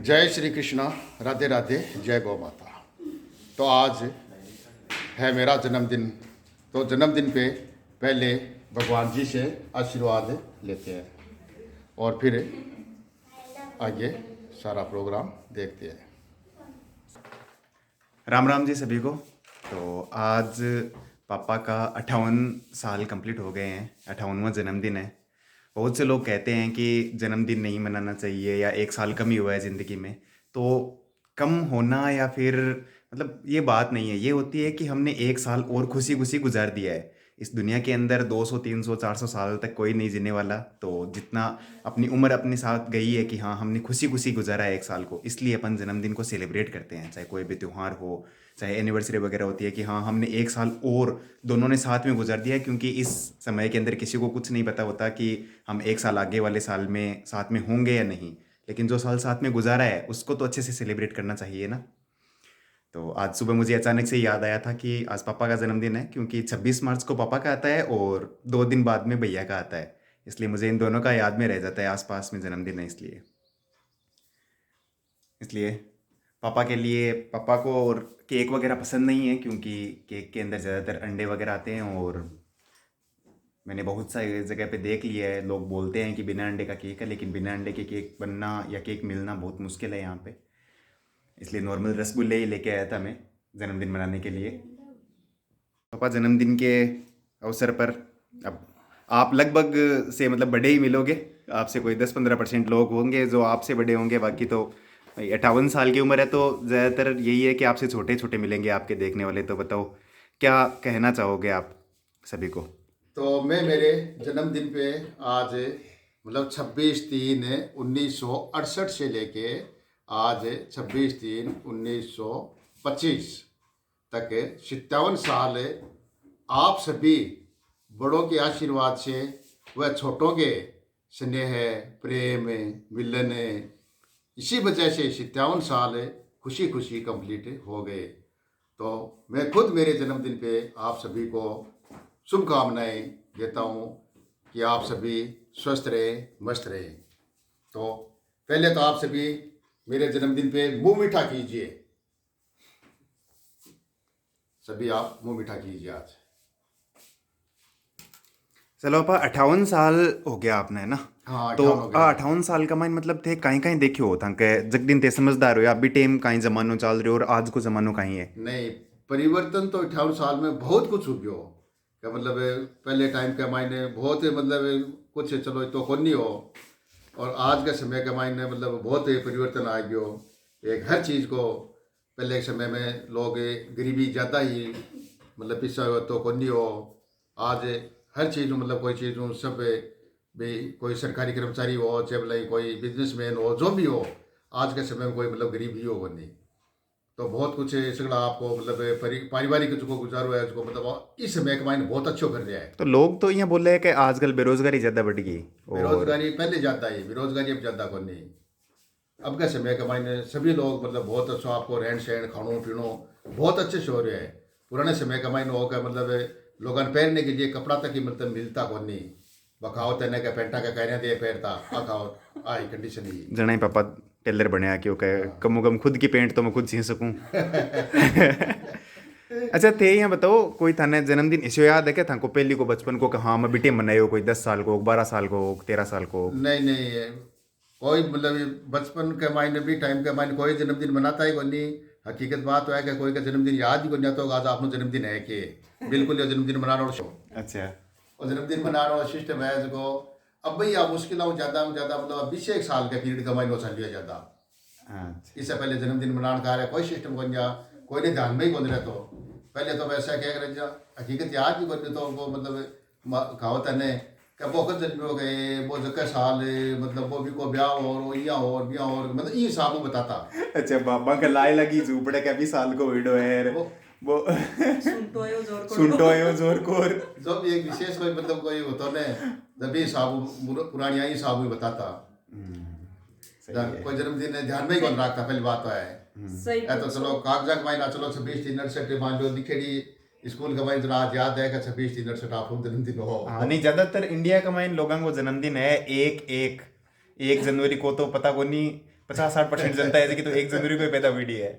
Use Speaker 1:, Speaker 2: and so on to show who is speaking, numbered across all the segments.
Speaker 1: जय श्री कृष्णा, राधे राधे, जय गौ माता। तो आज है मेरा जन्मदिन। तो जन्मदिन पे पहले भगवान जी से आशीर्वाद लेते हैं और फिर आगे सारा प्रोग्राम देखते हैं।
Speaker 2: राम राम जी सभी को। तो आज पापा का 58 साल कंप्लीट हो गए हैं। 58वां जन्मदिन है। बहुत से लोग कहते हैं कि जन्मदिन नहीं मनाना चाहिए या एक साल कम ही हुआ है ज़िंदगी में। तो कम होना या फिर मतलब ये बात नहीं है, ये होती है कि हमने एक साल और खुशी खुशी गुजार दिया है। इस दुनिया के अंदर 200 300 400 साल तक कोई नहीं जीने वाला। तो जितना अपनी उम्र अपने साथ गई है कि हाँ हमने खुशी खुशी गुजारा है एक साल को, इसलिए अपन जन्मदिन को सेलिब्रेट करते हैं। चाहे कोई भी त्यौहार हो, चाहे एनिवर्सरी वगैरह होती है कि हाँ हमने एक साल और दोनों ने साथ में गुजार दिया है। क्योंकि इस समय के अंदर किसी को कुछ नहीं पता होता कि हम एक साल आगे वाले साल में साथ में होंगे या नहीं, लेकिन जो साल साथ में गुजारा है उसको तो अच्छे से सेलिब्रेट करना चाहिए ना। तो आज सुबह मुझे अचानक से याद आया था कि आज पापा का जन्मदिन है, क्योंकि 26 मार्च को पापा का आता है और 2 दिन बाद में भैया का आता है। इसलिए मुझे इन दोनों का याद में रह जाता है, आसपास में जन्मदिन है इसलिए। इसलिए पापा के लिए, पापा को और केक वगैरह पसंद नहीं है, क्योंकि केक के अंदर ज़्यादातर अंडे वगैरह आते हैं। और मैंने बहुत सारी जगह पे देख लिया है, लोग बोलते हैं कि बिना अंडे का केक है, लेकिन बिना अंडे के केक बनना या केक मिलना बहुत मुश्किल है यहाँ पे। इसलिए नॉर्मल रसगुल्ले ही लेके आया था मैं जन्मदिन मनाने के लिए। पापा जन्मदिन के अवसर पर अब आप लगभग से मतलब बड़े ही मिलोगे। आपसे कोई 10-15% लोग होंगे जो आपसे बड़े होंगे, बाकी तो 58 साल की उम्र है। तो ज़्यादातर यही है कि आपसे छोटे छोटे मिलेंगे आपके देखने वाले। तो बताओ क्या कहना चाहोगे आप सभी को।
Speaker 1: तो मैं मेरे जन्मदिन पे आज मतलब 26/3/1968 से लेके आज 26/3/1925 तक 57 साल आप सभी बड़ों के आशीर्वाद से व छोटों के स्नेह, प्रेम, मिलन, इसी वजह से 57 साल खुशी खुशी कंप्लीट हो गए। तो मैं खुद मेरे जन्मदिन पे आप सभी को शुभकामनाएं देता हूँ कि आप सभी स्वस्थ रहे, मस्त रहे। तो पहले तो आप सभी मेरे जन्मदिन पे मुंह मीठा कीजिए। सभी आप मुंह मीठा कीजिए आज।
Speaker 2: चलो पापा 58 साल हो गया आपने, है ना।
Speaker 1: हाँ,
Speaker 2: तो
Speaker 1: 58 हो गया।
Speaker 2: 58 साल का माइन मतलब थे कहीं कहीं देखियो हो था के जगदिन ते समझदार हो, आप भी टेम कहीं जमानो चल रहे हो और आज को जमानो कहीं है।
Speaker 1: नहीं, परिवर्तन तो 58 साल में बहुत कुछ हो गया। क्या मतलब पहले टाइम के मायने बहुत मतलब कुछ चलो तो कौन नहीं हो, और आज के समय के मायने मतलब बहुत परिवर्तन आ गयो। एक हर चीज़ को पहले के समय में लोग गरीबी ज़्यादा ही मतलब पिछड़ा हो तो कौन नहीं हो। आज हर चीज़ में मतलब कोई चीज़ में सब भी, कोई सरकारी कर्मचारी हो चाहे मतलब कोई बिजनेसमैन हो, जो भी हो, आज के समय में कोई मतलब गरीब ही हो नहीं। तो बहुत कुछ इसका आपको मतलब पारिवारिक जो गुजारो है उसको मतलब इस समय के मायने बहुत अच्छो कर रहा है।
Speaker 2: तो लोग तो यहाँ बोल रहे हैं कि आजकल बेरोजगारी ज़्यादा बढ़ गई। और
Speaker 1: बेरोजगारी पहले ज़्यादा है, बेरोजगारी अब ज़्यादा को नहीं। अब के समय के मायने सभी लोग मतलब बहुत अच्छा आपको रहन सहन खानो पीनो बहुत अच्छे से हो रहा है। पुराने समय के मायने हो गया मतलब लोगों ने पहनने के लिए कपड़ा तक ही मतलब मिलता को नहीं। बखाओ तेने का पेंटा का कहने दे पैरता आ खाओ आई कंडीशन ही।
Speaker 2: जना ही पापा टेलर बनया क्यों कहे कम कम खुद की पेंट तो मैं खुद सी सकूं। अच्छा थे यहाँ बताओ, कोई थाने जन्मदिन इसे याद है क्या था को पहली को बचपन को कि हाँ मैं बेटे मनायो, कोई 10 साल को, 12 साल को, 13 साल को।
Speaker 1: नहीं नहीं, कोई मतलब ये बचपन के मायने भी टाइम के मायने कोई जन्मदिन मनाता ही कोई नहीं। हकीकत बात तो है कि कोई का जन्मदिन याद ही कोई नहीं, तो आज आपनो जन्मदिन है कि बिल्कुल ये जन्मदिन मनाना और शो
Speaker 2: अच्छा।
Speaker 1: और जन्मदिन मनाना और सिस्टम है जो अब भाई आप मुश्किल हो ज़्यादा में ज़्यादा मतलब 20 साल के पीरियड का मायने चल लिया ज़्यादा।
Speaker 2: अच्छा।
Speaker 1: इससे पहले जन्मदिन मनाने का है कोई सिस्टम बन जा, कोई नहीं ध्यान में ही बन रहे। तो पहले तो वैसा क्या कर जा हकीकत याद भी बन तो वो मतलब कहावत है ने कि वो खुद जन्म हो गए वो जगह साल मतलब वो भी को ब्याह और वो या और ब्याह और मतलब ये हिसाब में बताता।
Speaker 2: अच्छा बाबा का लाई लगी झूपड़े का भी साल को वीडियो है
Speaker 1: वो
Speaker 2: वो सुनटो आयो जोर कोर।
Speaker 1: जो भी एक विशेष कोई मतलब कोई होता ने जब भी हिसाब पुरानी आई हिसाब में बताता।
Speaker 2: सही है।
Speaker 1: कोई जन्मदिन ध्यान में ही कौन रखता, पहली बात तो है। ऐ तो चलो कागजात मायना चलो 26/3/68 मान लो दिखेड़ी स्कूल का माइन आज याद है कि 26/3/68 आप जन्मदिन हो।
Speaker 2: हाँ नहीं, ज्यादातर इंडिया का माइन लोगों को जन्मदिन है 1 जनवरी को तो पता को नहीं, 50-60% जनता ऐसी कि तो 1 जनवरी को ही पैदा हुई है।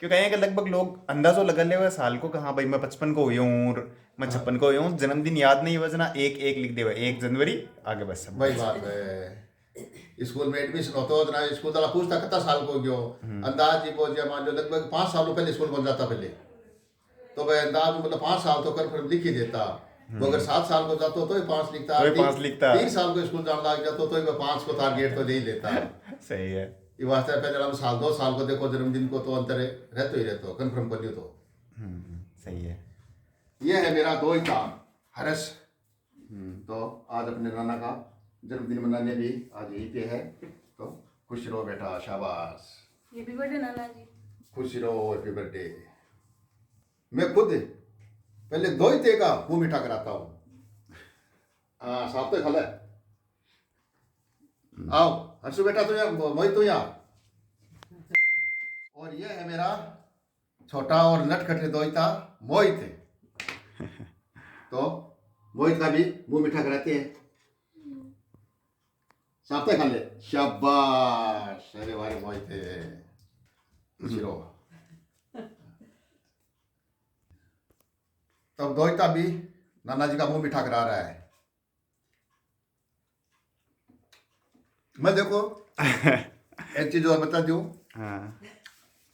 Speaker 2: क्योंकि यहाँ के लगभग लोग अंदाजो लगा ले हुए साल को, कहाँ भाई मैं 55 को हुई हूँ और मैं 56 को हुई हूँ, जन्मदिन याद नहीं बजना, 1-1 लिख दे हुए 1 जनवरी, आगे बस सब
Speaker 1: वही बात है। स्कूल में एडमिशन होता हो ना, स्कूल वाला पूछता कितना साल को गयो, अंदाज ही पहुंच गया, मान लो लगभग 5 सालों पहले स्कूल पहुंच जाता पहले, तो वह अंदाज में मतलब 5 साल तो कन्फर्म लिख ही देता। वो अगर 7 साल को जाता तो ही 5 लिखता,
Speaker 2: तो ही 5 लिखता।
Speaker 1: 3 साल को स्कूल जाने लग जाता तो ही वह 5 को टारगेट तो नहीं लेता।
Speaker 2: सही है।
Speaker 1: ये वास्ते पहले हम साल 2 साल को देखो जन्मदिन को तो अंतर रहते ही रहते हो, कन्फर्म कर लियो तो।
Speaker 2: सही है।
Speaker 1: ये है मेरा दोहिता हर्ष। तो आज अपने नाना का जन्मदिन मनाने भी आज यही पे है, तो खुश रहो बेटा, शाबाश,
Speaker 3: हैप्पी बर्थडे नाना जी।
Speaker 1: खुश रहो, हैप्पी बर्थडे। मैं खुद पहले दोहिते का मुंह मीठा कराता हूँ। हाँ साफ तो खा ले, आओ हर्षु बेटा, तो यहाँ मोहित तो यहाँ। और ये है मेरा छोटा और नटखटे दोहिता मोहित। तो मोहित का भी मुंह मीठा कराते हैं, साफ तो खा ले, शाबाश, अरे भाई मोहित खुश रहो। तब दोहिता भी नाना जी का मुंह मीठा करा रहा है। मैं देखो एक चीज और बता दूं,
Speaker 2: हाँ।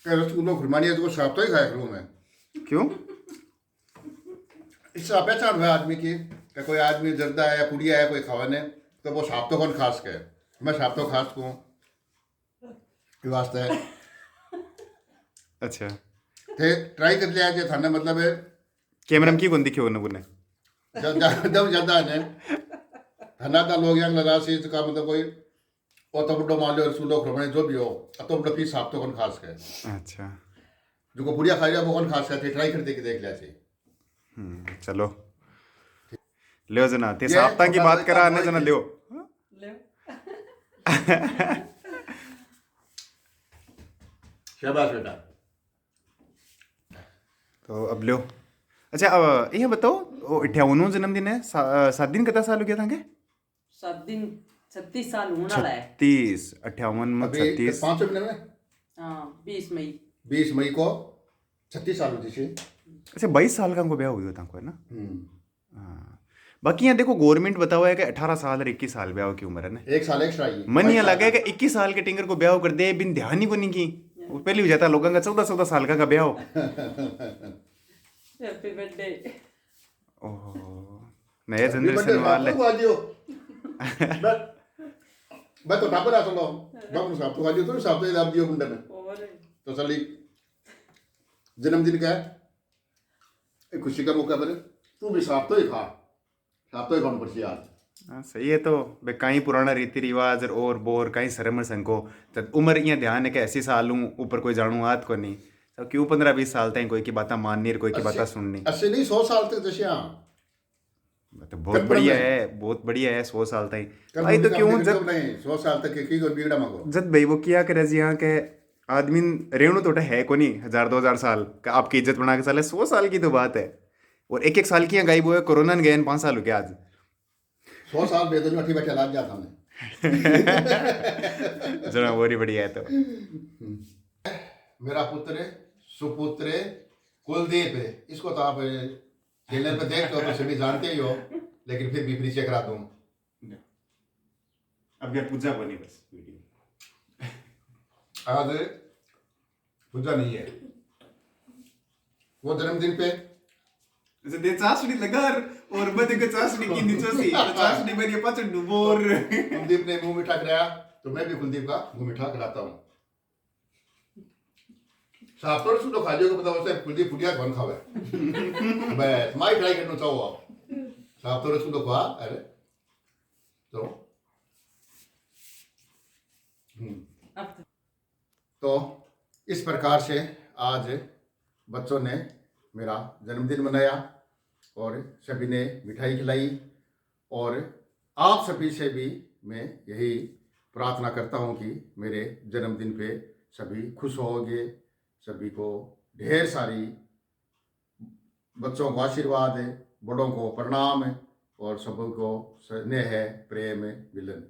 Speaker 1: कि रसगुल्लो खुरमानी तो साफ तो ही खाया करूँ मैं।
Speaker 2: क्यों?
Speaker 1: इससे पहचान हुआ आदमी की कि कोई आदमी जर्दा है या कुड़िया है कोई खावाने, तो वो साफ तो कौन खास के, मैं साफ तो खास को वास्ते है।
Speaker 2: अच्छा,
Speaker 1: थे ट्राई कर लिया कि थाने मतलब है
Speaker 2: कैमरा में की कौन दिखे होने बुने?
Speaker 1: जब ज्यादा है थाना का लोग यहाँ लगा सी का मतलब कोई और तो बड़ो मान लो रसगुल्लो खुरमानी जो भी हो, तो बड़ा पीस साफ तो कौन खास के,
Speaker 2: अच्छा,
Speaker 1: जो को बुढ़िया खाई वो कौन खास के, ट्राई करते कि देख लिया चाहिए।
Speaker 2: चलो ले जना ते
Speaker 1: ये
Speaker 2: साप्ताह की
Speaker 1: छोटा
Speaker 2: बात
Speaker 1: दोहिता
Speaker 2: करा आने
Speaker 1: मोहित
Speaker 2: जना
Speaker 1: है।
Speaker 2: लियो।
Speaker 1: शाबाश बेटा।
Speaker 2: तो अब लियो। अच्छा, अब ये बताओ, वो 58वां जन्मदिन है, 7 दिन कितना साल हो गया था के?
Speaker 3: 7 दिन 36 साल होने वाला है।
Speaker 2: 36, 58 में
Speaker 1: अभी
Speaker 2: 36,
Speaker 1: 5 महीने में
Speaker 3: हाँ 20 मई।
Speaker 1: 20 मई को 36 साल होती थी।
Speaker 2: अच्छा 22 साल का हमको ब्याह हुई था है ना? हाँ। बाकी यहाँ देखो गवर्नमेंट बता हुआ है कि 18 साल और 21 साल ब्याह की उम्र है ना।
Speaker 1: 1 साल एक्स्ट्रा ही
Speaker 2: मन ये लगा है कि 21 साल के टिंगर को ब्याह कर दे, बिन ध्यान ही को नहीं की, वो पहले हो जाता लोगों का 14-14 साल का ब्याह हो।
Speaker 3: Happy birthday.
Speaker 2: ओह, नया जनरेशन वाले।
Speaker 1: मैं तो टापर आ चलो बाबू साहब तो आज तो साहब तो दाब दियो मुंडे में,
Speaker 3: और
Speaker 1: तो चली जन्मदिन का है, एक खुशी का मौका पर तू भी साहब तो ही खा, साहब तो ही खान पड़ती आज।
Speaker 2: हाँ सही है। तो बे कहीं पुराना रीति रिवाज और बोर कहीं शर्म संको, जब उम्र ये ध्यान है कि ऐसी साल हूँ ऊपर कोई जानू आत को नहीं, तो क्यों 15-20 साल तक कोई की बातें माननी, कोई की बातें सुननी।
Speaker 1: 80 नहीं 100 साल तक जैसे
Speaker 2: तो बहुत बढ़िया है, बहुत बढ़िया है 100 साल तक भाई। तो क्यों जब
Speaker 1: नहीं 100 साल तक की कोई बिगड़ा मगो
Speaker 2: जब भाई वो किया करे जी, यहाँ के आदमी रेणु तो है को नहीं 1000-2000 साल का आपकी इज्जत बना के चले, 100 साल की तो बात है। और 1-1 साल की यहाँ गायब हुए, कोरोना ने गए 5 साल हो गया आज।
Speaker 1: 100 साल बेदन में बैठे लाग जाता हमने।
Speaker 2: जरा वो ही बढ़िया है। तो
Speaker 1: मेरा पुत्र सुपुत्र कुलदीप है, इसको तो आप चैनल पे देखते हो तो सभी जानते ही हो, लेकिन फिर भी परिचय करा दूं।
Speaker 2: अब यार पूजा बनी बस वीडियो।
Speaker 1: आज पूजा नहीं है, वो जन्मदिन पे
Speaker 2: जैसे दे चाशनी लगा और बदे के चाशनी की नीचे से चाशनी मेरी पाचन डुबोर।
Speaker 1: कुलदीप ने मुंह मीठा कराया, तो मैं भी कुलदीप का मुंह मीठा कराता हूँ। साफ तौर सुनो खा लियो को पता होता है कुलदीप फुटिया कौन खावे। बस माई ट्राई करना चाहो आप, साफ तौर सुनो खा, अरे तो तो इस प्रकार से आज बच्चों ने मेरा जन्मदिन मनाया और सभी ने मिठाई खिलाई, और आप सभी से भी मैं यही प्रार्थना करता हूँ कि मेरे जन्मदिन पे सभी खुश होंगे, सभी को ढेर सारी बच्चों को आशीर्वाद है, बड़ों को प्रणाम है, और सबको स्नेह प्रेम मिलन।